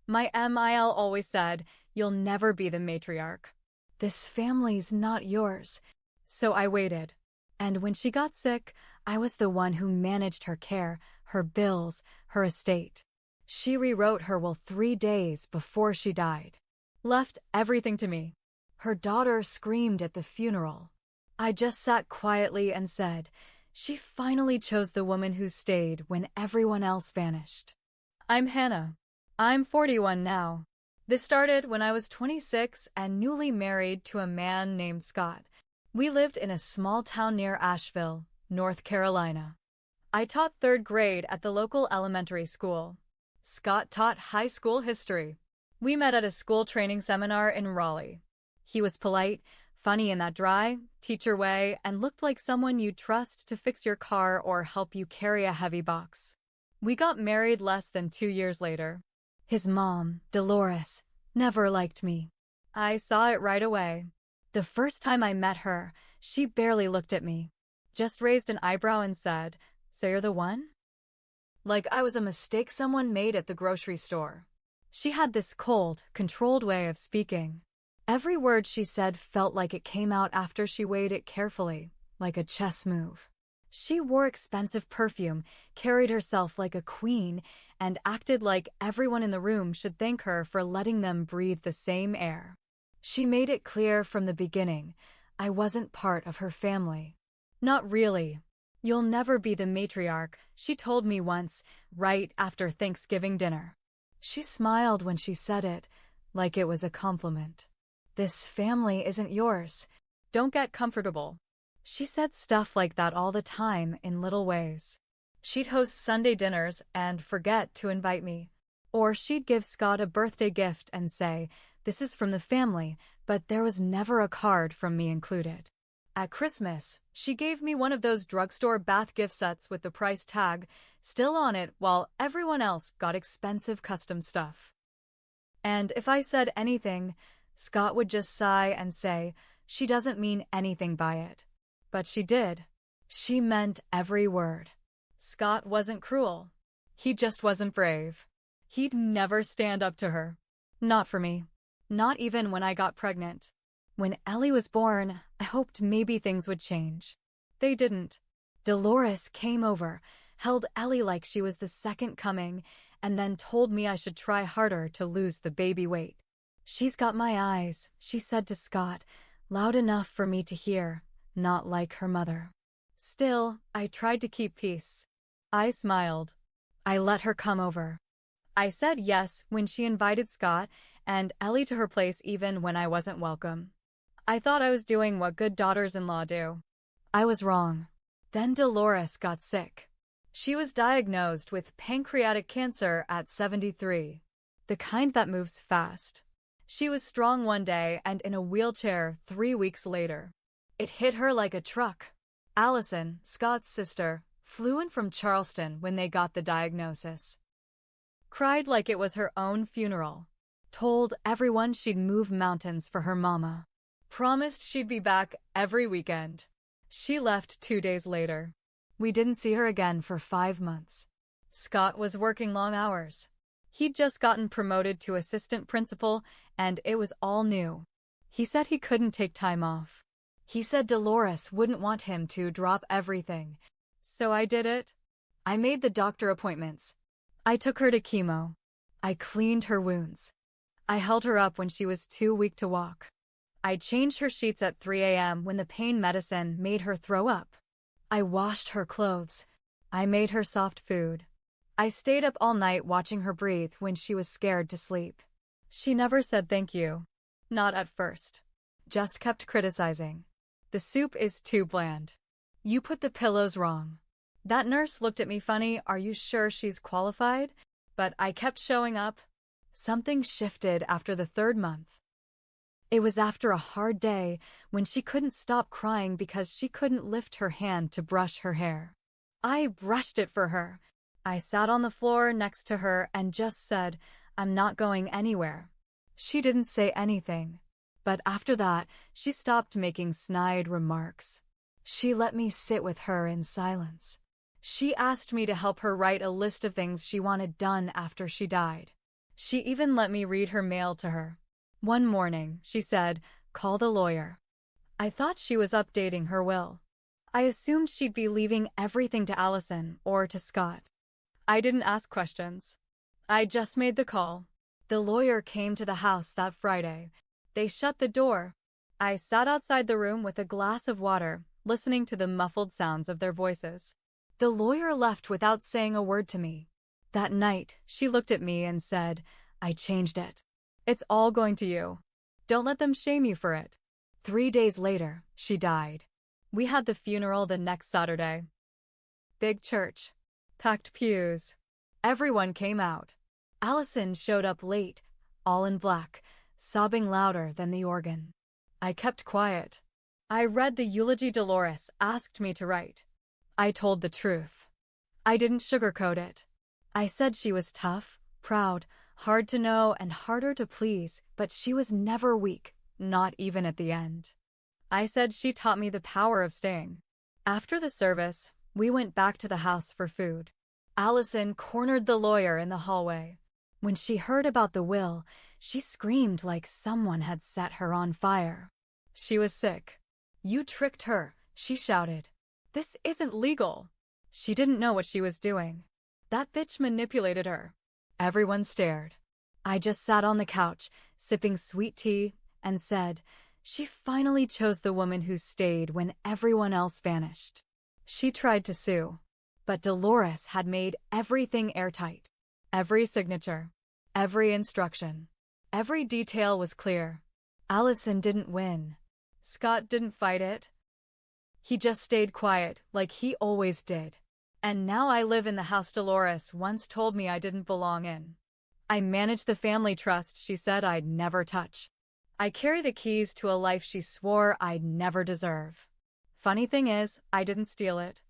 My MIL always said, "You'll never be the matriarch. This family's not yours." So I waited. And when she got sick, I was the one who managed her care, her bills, her estate. She rewrote her will 3 days before she died. Left everything to me. Her daughter screamed at the funeral. I just sat quietly and said, she finally chose the woman who stayed when everyone else vanished. I'm Hannah. I'm 41 now. This started when I was 26 and newly married to a man named Scott. We lived in a small town near Asheville, North Carolina. I taught third grade at the local elementary school. Scott taught high school history. We met at a school training seminar in Raleigh. He was polite, funny in that dry, teacher way, and looked like someone you'd trust to fix your car or help you carry a heavy box. We got married less than 2 years later. His mom, Dolores, never liked me. I saw it right away. The first time I met her, she barely looked at me. Just raised an eyebrow and said, "So you're the one?" Like I was a mistake someone made at the grocery store. She had this cold, controlled way of speaking. Every word she said felt like it came out after she weighed it carefully, like a chess move. She wore expensive perfume, carried herself like a queen, and acted like everyone in the room should thank her for letting them breathe the same air. She made it clear from the beginning, I wasn't part of her family. Not really. "You'll never be the matriarch," she told me once, right after Thanksgiving dinner. She smiled when she said it, like it was a compliment. "This family isn't yours. Don't get comfortable." She said stuff like that all the time in little ways. She'd host Sunday dinners and forget to invite me. Or she'd give Scott a birthday gift and say, "This is from the family," but there was never a card from me included. At Christmas, she gave me one of those drugstore bath gift sets with the price tag still on it while everyone else got expensive custom stuff. And if I said anything, Scott would just sigh and say, she doesn't mean anything by it. But she did. She meant every word. Scott wasn't cruel. He just wasn't brave. He'd never stand up to her. Not for me. Not even when I got pregnant. When Ellie was born, I hoped maybe things would change. They didn't. Dolores came over, held Ellie like she was the second coming, and then told me I should try harder to lose the baby weight. "She's got my eyes," she said to Scott, loud enough for me to hear, not like her mother. Still, I tried to keep peace. I smiled. I let her come over. I said yes when she invited Scott and Ellie to her place even when I wasn't welcome. I thought I was doing what good daughters-in-law do. I was wrong. Then Dolores got sick. She was diagnosed with pancreatic cancer at 73, the kind that moves fast. She was strong one day and in a wheelchair 3 weeks later. It hit her like a truck. Allison, Scott's sister, flew in from Charleston when they got the diagnosis. Cried like it was her own funeral. Told everyone she'd move mountains for her mama. Promised she'd be back every weekend. She left 2 days later. We didn't see her again for 5 months. Scott was working long hours. He'd just gotten promoted to assistant principal, and it was all new. He said he couldn't take time off. He said Dolores wouldn't want him to drop everything. So I did it. I made the doctor appointments. I took her to chemo. I cleaned her wounds. I held her up when she was too weak to walk. I changed her sheets at 3 a.m. when the pain medicine made her throw up. I washed her clothes. I made her soft food. I stayed up all night watching her breathe when she was scared to sleep. She never said thank you. Not at first. Just kept criticizing. "The soup is too bland. You put the pillows wrong." That nurse looked at me funny, "Are you sure she's qualified?" But I kept showing up. Something shifted after the 3rd month. It was after a hard day when she couldn't stop crying because she couldn't lift her hand to brush her hair. I brushed it for her. I sat on the floor next to her and just said, "I'm not going anywhere." She didn't say anything. But after that, she stopped making snide remarks. She let me sit with her in silence. She asked me to help her write a list of things she wanted done after she died. She even let me read her mail to her. One morning, she said, "Call the lawyer." I thought she was updating her will. I assumed she'd be leaving everything to Allison or to Scott. I didn't ask questions. I just made the call. The lawyer came to the house that Friday. They shut the door. I sat outside the room with a glass of water, listening to the muffled sounds of their voices. The lawyer left without saying a word to me. That night, she looked at me and said, "I changed it. It's all going to you. Don't let them shame you for it." 3 days later, she died. We had the funeral the next Saturday. Big church. Packed pews. Everyone came out. Allison showed up late, all in black, sobbing louder than the organ. I kept quiet. I read the eulogy Dolores asked me to write. I told the truth. I didn't sugarcoat it. I said she was tough, proud, hard to know, and harder to please, but she was never weak, not even at the end. I said she taught me the power of staying. After the service, we went back to the house for food. Allison cornered the lawyer in the hallway. When she heard about the will, she screamed like someone had set her on fire. She was sick. "You tricked her," she shouted. "This isn't legal." She didn't know what she was doing. That bitch manipulated her. Everyone stared. I just sat on the couch, sipping sweet tea, and said, "She finally chose the woman who stayed when everyone else vanished." She tried to sue, but Dolores had made everything airtight. Every signature, every instruction, every detail was clear. Allison didn't win. Scott didn't fight it. He just stayed quiet, like he always did. And now I live in the house Dolores once told me I didn't belong in. I manage the family trust she said I'd never touch. I carry the keys to a life she swore I'd never deserve. Funny thing is, I didn't steal it.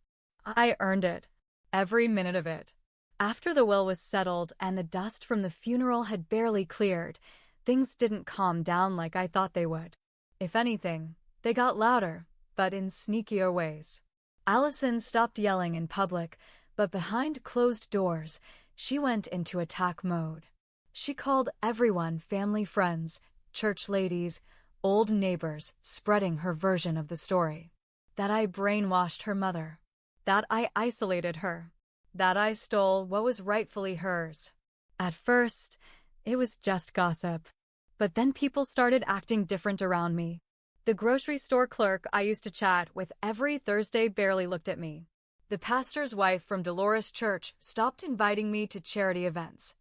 I earned it. Every minute of it. After the will was settled and the dust from the funeral had barely cleared, things didn't calm down like I thought they would. If anything, they got louder, but in sneakier ways. Allison stopped yelling in public, but behind closed doors, she went into attack mode. She called everyone family friends, church ladies, old neighbors, spreading her version of the story. That I brainwashed her mother. That I isolated her. That I stole what was rightfully hers. At first, it was just gossip. But then people started acting different around me. The grocery store clerk I used to chat with every Thursday barely looked at me. The pastor's wife from Dolores Church stopped inviting me to charity events.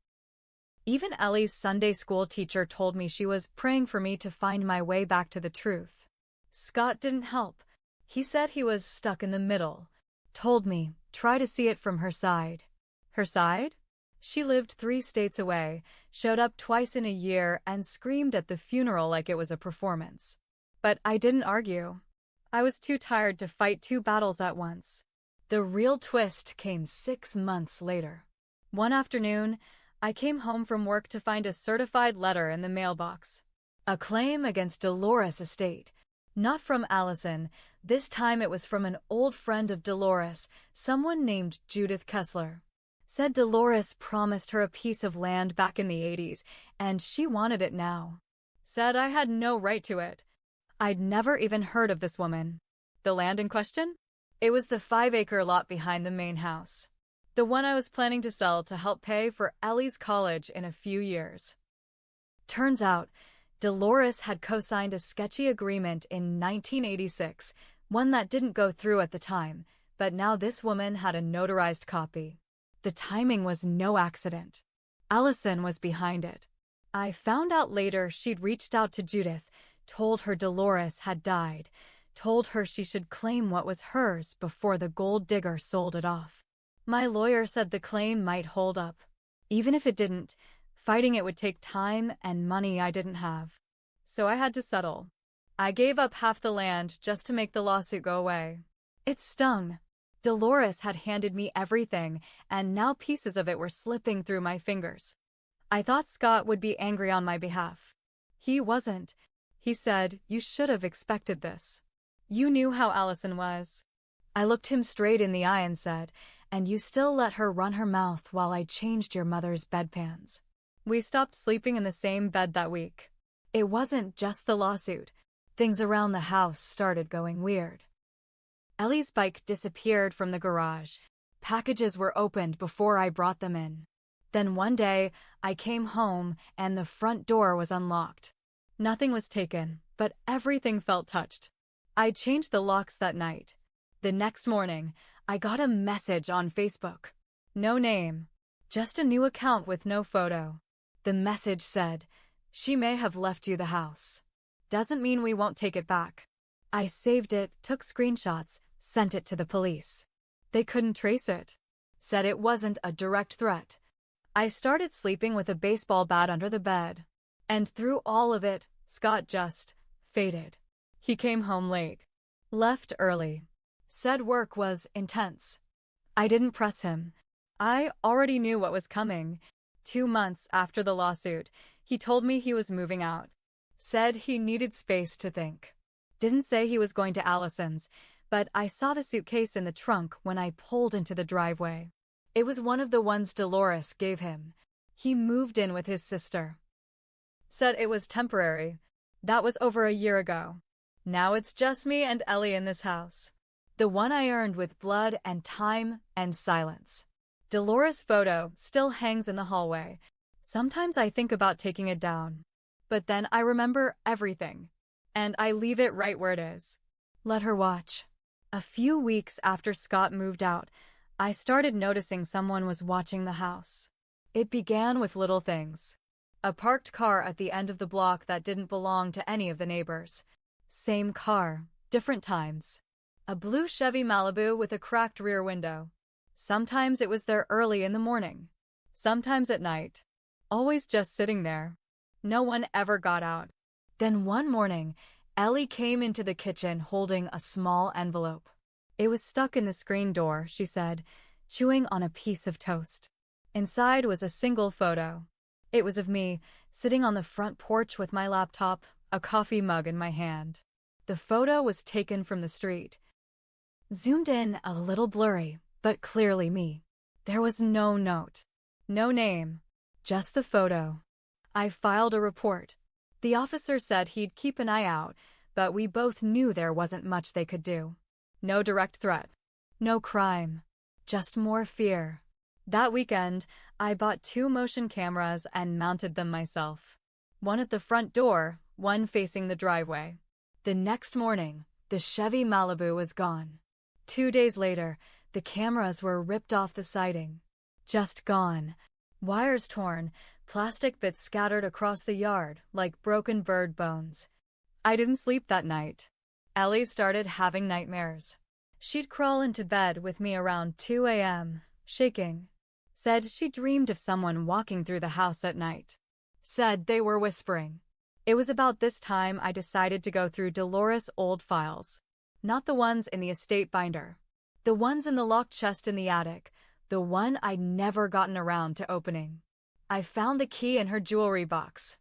Even Ellie's Sunday school teacher told me she was praying for me to find my way back to the truth. Scott didn't help. He said he was stuck in the middle. Told me, try to see it from her side. Her side? She lived 3 states away, showed up twice in a year, and screamed at the funeral like it was a performance. But I didn't argue. I was too tired to fight 2 battles at once. The real twist came 6 months later. One afternoon, I came home from work to find a certified letter in the mailbox. A claim against Dolores' estate. Not from Allison. This time it was from an old friend of Dolores, someone named Judith Kessler. Said Dolores promised her a piece of land back in the 80s, and she wanted it now. Said I had no right to it. I'd never even heard of this woman. The land in question? It was the 5-acre lot behind the main house. The one I was planning to sell to help pay for Ellie's college in a few years. Turns out, Dolores had co-signed a sketchy agreement in 1986, one that didn't go through at the time, but now this woman had a notarized copy. The timing was no accident. Allison was behind it. I found out later she'd reached out to Judith, told her Dolores had died, told her she should claim what was hers before the gold digger sold it off. My lawyer said the claim might hold up. Even if it didn't, fighting it would take time and money I didn't have. So I had to settle. I gave up half the land just to make the lawsuit go away. It stung. Dolores had handed me everything, and now pieces of it were slipping through my fingers. I thought Scott would be angry on my behalf. He wasn't. He said, "You should have expected this. You knew how Allison was." I looked him straight in the eye and said, "And you still let her run her mouth while I changed your mother's bedpans." We stopped sleeping in the same bed that week. It wasn't just the lawsuit. Things around the house started going weird. Ellie's bike disappeared from the garage. Packages were opened before I brought them in. Then one day, I came home and the front door was unlocked. Nothing was taken, but everything felt touched. I changed the locks that night. The next morning, I got a message on Facebook. No name, just a new account with no photo. The message said, "She may have left you the house. Doesn't mean we won't take it back." I saved it, took screenshots, sent it to the police. They couldn't trace it. Said it wasn't a direct threat. I started sleeping with a baseball bat under the bed. And through all of it, Scott just faded. He came home late. Left early. Said work was intense. I didn't press him. I already knew what was coming. 2 months after the lawsuit, he told me he was moving out. Said he needed space to think. Didn't say he was going to Allison's, but I saw the suitcase in the trunk when I pulled into the driveway. It was one of the ones Dolores gave him. He moved in with his sister. Said it was temporary. That was over a year ago. Now it's just me and Ellie in this house. The one I earned with blood and time and silence. Dolores' photo still hangs in the hallway. Sometimes I think about taking it down. But then I remember everything. And I leave it right where it is. Let her watch. A few weeks after Scott moved out, I started noticing someone was watching the house. It began with little things. A parked car at the end of the block that didn't belong to any of the neighbors. Same car, different times. A blue Chevy Malibu with a cracked rear window. Sometimes it was there early in the morning. Sometimes at night. Always just sitting there. No one ever got out. Then one morning, Ellie came into the kitchen holding a small envelope. It was stuck in the screen door, she said, chewing on a piece of toast. Inside was a single photo. It was of me, sitting on the front porch with my laptop, a coffee mug in my hand. The photo was taken from the street. Zoomed in a little blurry, but clearly me. There was no note. No name. Just the photo. I filed a report. The officer said he'd keep an eye out, but we both knew there wasn't much they could do. No direct threat. No crime. Just more fear. That weekend, I bought 2 motion cameras and mounted them myself. One at the front door, one facing the driveway. The next morning, the Chevy Malibu was gone. 2 days later, the cameras were ripped off the siding. Just gone. Wires torn, plastic bits scattered across the yard like broken bird bones. I didn't sleep that night. Ellie started having nightmares. She'd crawl into bed with me around 2 a.m., shaking. Said she dreamed of someone walking through the house at night. Said they were whispering. It was about this time I decided to go through Dolores' old files. Not the ones in the estate binder. The ones in the locked chest in the attic. The one I'd never gotten around to opening. I found the key in her jewelry box.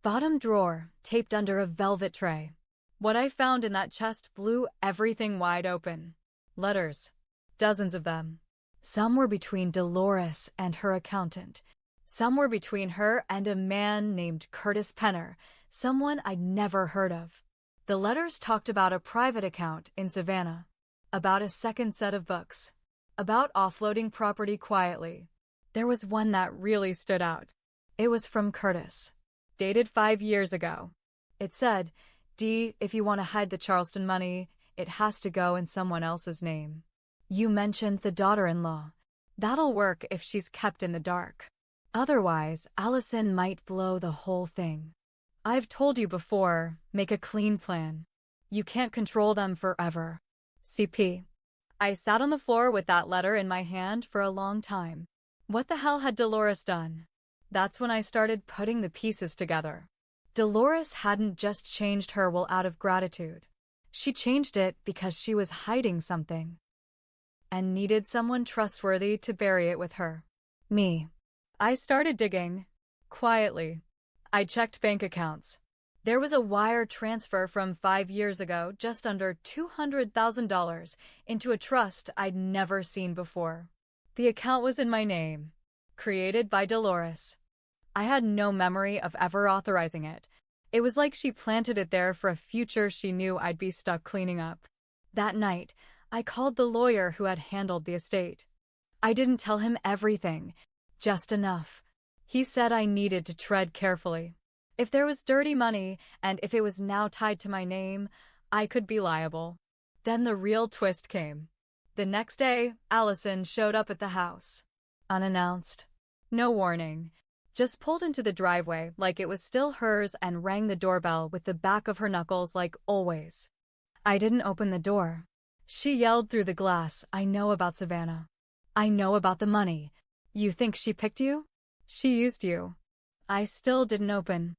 Bottom drawer, taped under a velvet tray. What I found in that chest blew everything wide open. Letters. Dozens of them. Some were between Dolores and her accountant. Some were between her and a man named Curtis Penner, someone I'd never heard of. The letters talked about a private account in Savannah. About a second set of books. About offloading property quietly. There was one that really stood out. It was from Curtis. Dated 5 years ago. It said, "D, if you want to hide the Charleston money, it has to go in someone else's name. You mentioned the daughter-in-law. That'll work if she's kept in the dark. Otherwise, Allison might blow the whole thing. I've told you before, make a clean plan. You can't control them forever. CP." I sat on the floor with that letter in my hand for a long time. What the hell had Dolores done? That's when I started putting the pieces together. Dolores hadn't just changed her will out of gratitude. She changed it because she was hiding something. And needed someone trustworthy to bury it with her. Me. I started digging. Quietly. I checked bank accounts. There was a wire transfer from 5 years ago, just under $200,000, into a trust I'd never seen before. The account was in my name. Created by Dolores. I had no memory of ever authorizing it. It was like she planted it there for a future she knew I'd be stuck cleaning up. That night, I called the lawyer who had handled the estate. I didn't tell him everything, just enough. He said I needed to tread carefully. If there was dirty money, and if it was now tied to my name, I could be liable. Then the real twist came. The next day, Allison showed up at the house. Unannounced. No warning. Just pulled into the driveway like it was still hers and rang the doorbell with the back of her knuckles like always. I didn't open the door. She yelled through the glass, "I know about Savannah. I know about the money. You think she picked you? She used you." I still didn't open.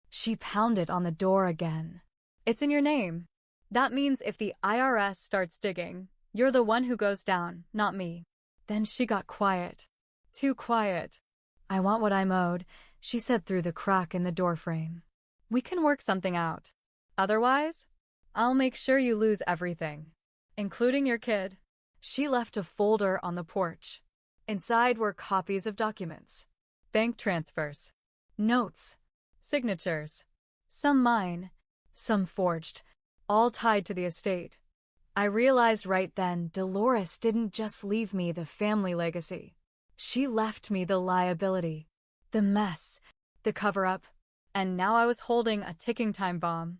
She pounded on the door again. "It's in your name. That means if the IRS starts digging, you're the one who goes down, not me." Then she got quiet. Too quiet. "I want what I'm owed," she said through the crack in the doorframe. "We can work something out. Otherwise, I'll make sure you lose everything, including your kid." She left a folder on the porch. Inside were copies of documents, bank transfers, notes, signatures, some mine, some forged, all tied to the estate. I realized right then Dolores didn't just leave me the family legacy. She left me the liability, the mess, the cover-up, and now I was holding a ticking time bomb.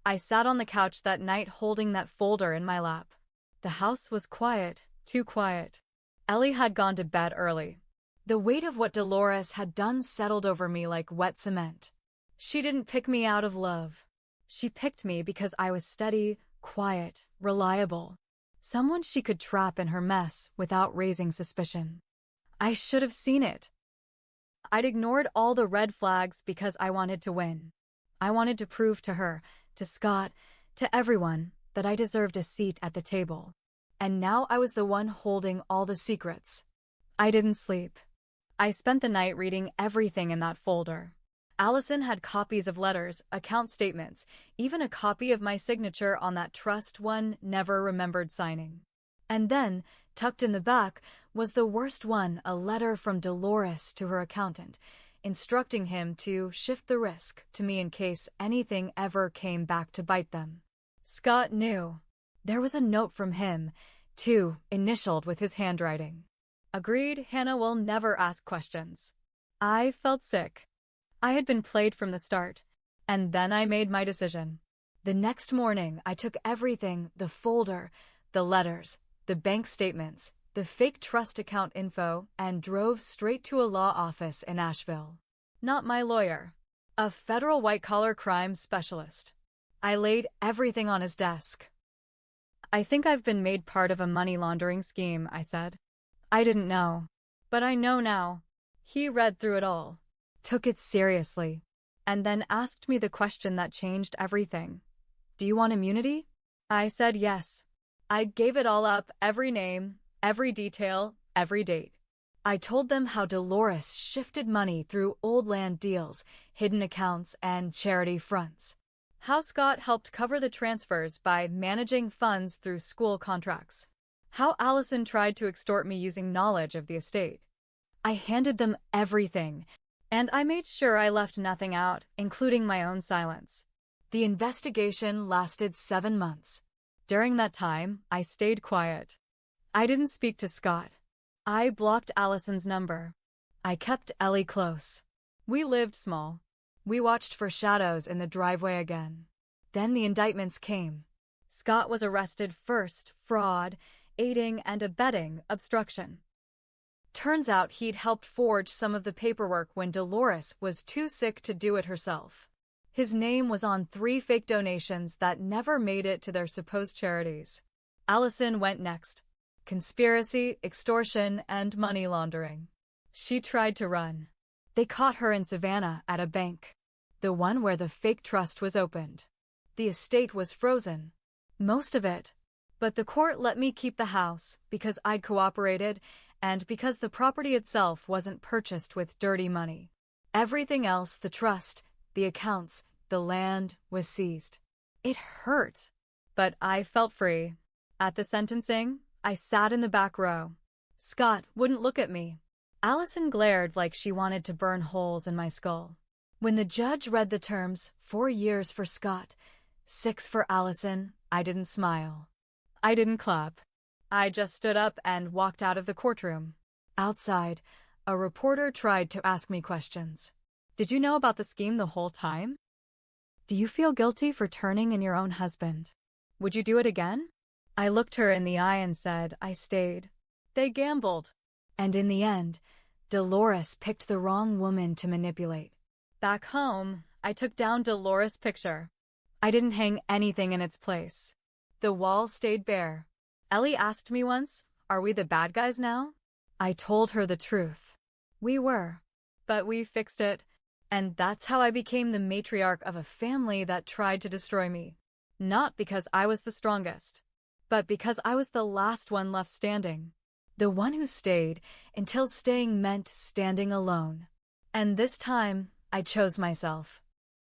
I sat on the couch that night holding that folder in my lap. The house was quiet, too quiet. Ellie had gone to bed early. The weight of what Dolores had done settled over me like wet cement. She didn't pick me out of love. She picked me because I was steady, quiet, reliable. Someone she could trap in her mess without raising suspicion. I should have seen it. I'd ignored all the red flags because I wanted to win. I wanted to prove to her, to Scott, to everyone, that I deserved a seat at the table. And now I was the one holding all the secrets. I didn't sleep. I spent the night reading everything in that folder. Allison had copies of letters, account statements, even a copy of my signature on that trust one never remembered signing. And then, tucked in the back, was the worst one, a letter from Dolores to her accountant, instructing him to shift the risk to me in case anything ever came back to bite them. Scott knew. There was a note from him, too, initialed with his handwriting. "Agreed, Hannah will never ask questions." I felt sick. I had been played from the start, and then I made my decision. The next morning, I took everything, the folder, the letters, the bank statements, the fake trust account info, and drove straight to a law office in Asheville. Not my lawyer. A federal white-collar crime specialist. I laid everything on his desk. "I think I've been made part of a money laundering scheme," I said. I didn't know. But I know now. He read through it all, took it seriously, and then asked me the question that changed everything. "Do you want immunity?" I said yes. I gave it all up, every name, every detail, every date. I told them how Dolores shifted money through old land deals, hidden accounts, and charity fronts. How Scott helped cover the transfers by managing funds through school contracts. How Allison tried to extort me using knowledge of the estate. I handed them everything, and I made sure I left nothing out, including my own silence. The investigation lasted 7 months. During that time, I stayed quiet. I didn't speak to Scott. I blocked Allison's number. I kept Ellie close. We lived small. We watched for shadows in the driveway again. Then the indictments came. Scott was arrested first, fraud, aiding and abetting obstruction. Turns out he'd helped forge some of the paperwork when Dolores was too sick to do it herself. His name was on 3 fake donations that never made it to their supposed charities. Allison went next. Conspiracy, extortion, and money laundering. She tried to run. They caught her in Savannah at a bank. The one where the fake trust was opened. The estate was frozen. Most of it. But the court let me keep the house because I'd cooperated and because the property itself wasn't purchased with dirty money. Everything else, the trust, the accounts, the land, was seized. It hurt. But I felt free. At the sentencing, I sat in the back row. Scott wouldn't look at me. Allison glared like she wanted to burn holes in my skull. When the judge read the terms, 4 years for Scott, 6 for Allison, I didn't smile. I didn't clap. I just stood up and walked out of the courtroom. Outside, a reporter tried to ask me questions. Did you know about the scheme the whole time? Do you feel guilty for turning in your own husband? Would you do it again? I looked her in the eye and said, I stayed. They gambled. And in the end, Dolores picked the wrong woman to manipulate. Back home, I took down Dolores' picture. I didn't hang anything in its place. The walls stayed bare. Ellie asked me once, are we the bad guys now? I told her the truth. We were. But we fixed it. And that's how I became the matriarch of a family that tried to destroy me. Not because I was the strongest, but because I was the last one left standing. The one who stayed until staying meant standing alone. And this time, I chose myself.